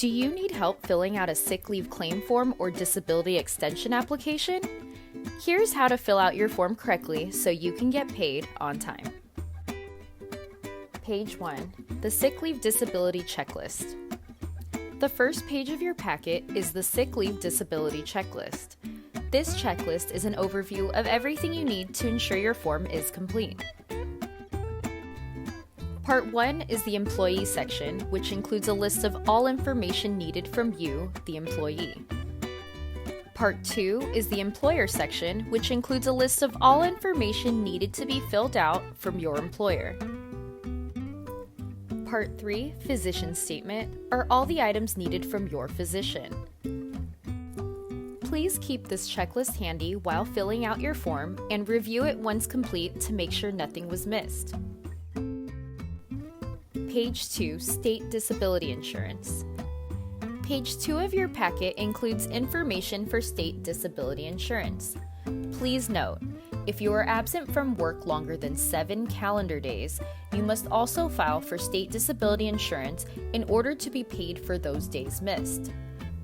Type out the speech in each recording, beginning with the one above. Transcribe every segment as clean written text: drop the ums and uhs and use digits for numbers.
Do you need help filling out a sick leave claim form or disability extension application? Here's how to fill out your form correctly so you can get paid on time. Page 1. The Sick Leave Disability Checklist. The first page of your packet is the Sick Leave Disability Checklist. This checklist is an overview of everything you need to ensure your form is complete. Part 1 is the Employee section, which includes a list of all information needed from you, the employee. Part 2 is the Employer section, which includes a list of all information needed to be filled out from your employer. Part 3, Physician Statement, are all the items needed from your physician. Please keep this checklist handy while filling out your form and review it once complete to make sure nothing was missed. Page 2, State Disability Insurance. Page 2 of your packet includes information for state disability insurance. Please note, if you are absent from work longer than 7 calendar days, you must also file for state disability insurance in order to be paid for those days missed.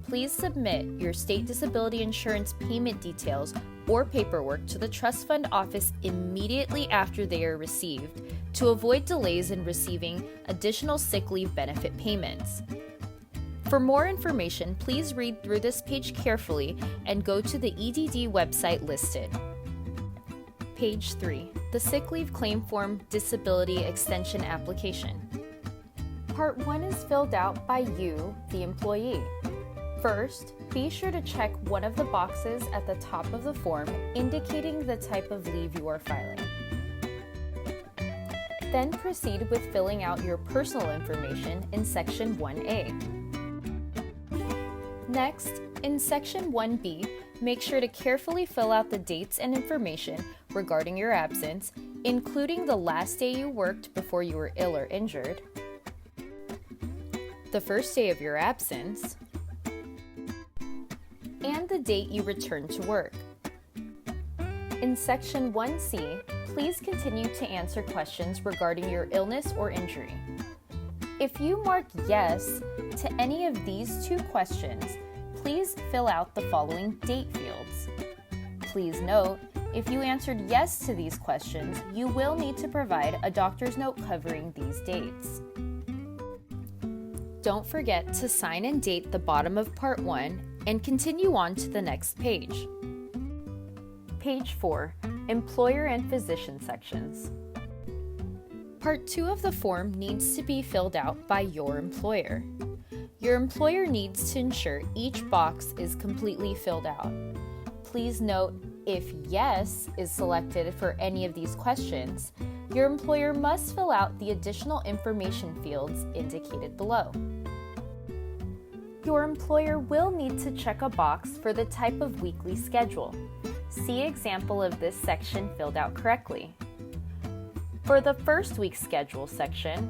Please submit your state disability insurance payment details or paperwork to the trust fund office immediately after they are received to avoid delays in receiving additional sick leave benefit payments. For more information, please read through this page carefully and go to the EDD website listed. Page 3. The Sick Leave Claim Form Disability Extension Application. Part 1 is filled out by you, the employee. First, be sure to check one of the boxes at the top of the form indicating the type of leave you are filing. Then proceed with filling out your personal information in Section 1A. Next, in Section 1B, make sure to carefully fill out the dates and information regarding your absence, including the last day you worked before you were ill or injured, the first day of your absence, and the date you returned to work. In Section 1C, please continue to answer questions regarding your illness or injury. If you mark yes to any of these 2 questions, please fill out the following date fields. Please note, if you answered yes to these questions, you will need to provide a doctor's note covering these dates. Don't forget to sign and date the bottom of Part 1 and continue on to the next page. Page 4, Employer and Physician sections. Part 2 of the form needs to be filled out by your employer. Your employer needs to ensure each box is completely filled out. Please note, if yes is selected for any of these questions, your employer must fill out the additional information fields indicated below. Your employer will need to check a box for the type of weekly schedule. See example of this section filled out correctly. For the first week's schedule section,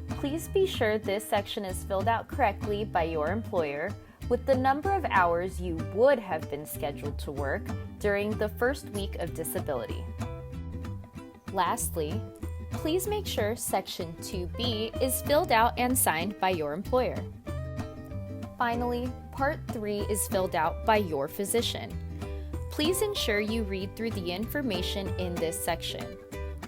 please be sure this section is filled out correctly by your employer with the number of hours you would have been scheduled to work during the first week of disability. Lastly, please make sure Section 2B is filled out and signed by your employer. Finally, Part 3 is filled out by your physician. Please ensure you read through the information in this section.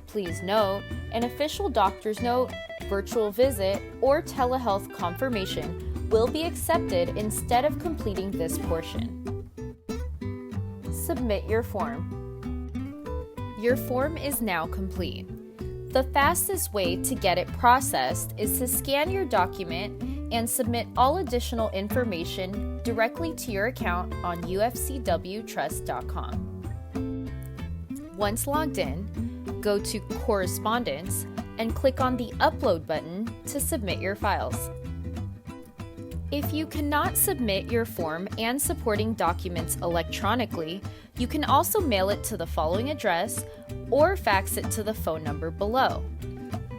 Please note, an official doctor's note, virtual visit, or telehealth confirmation will be accepted instead of completing this portion. Submit your form. Your form is now complete. The fastest way to get it processed is to scan your document and submit all additional information directly to your account on UFCWtrust.com. Once logged in, go to Correspondence and click on the Upload button to submit your files. If you cannot submit your form and supporting documents electronically, you can also mail it to the following address or fax it to the phone number below.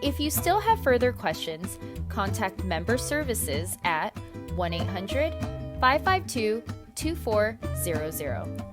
If you still have further questions, contact Member Services at 1-800-552-2400.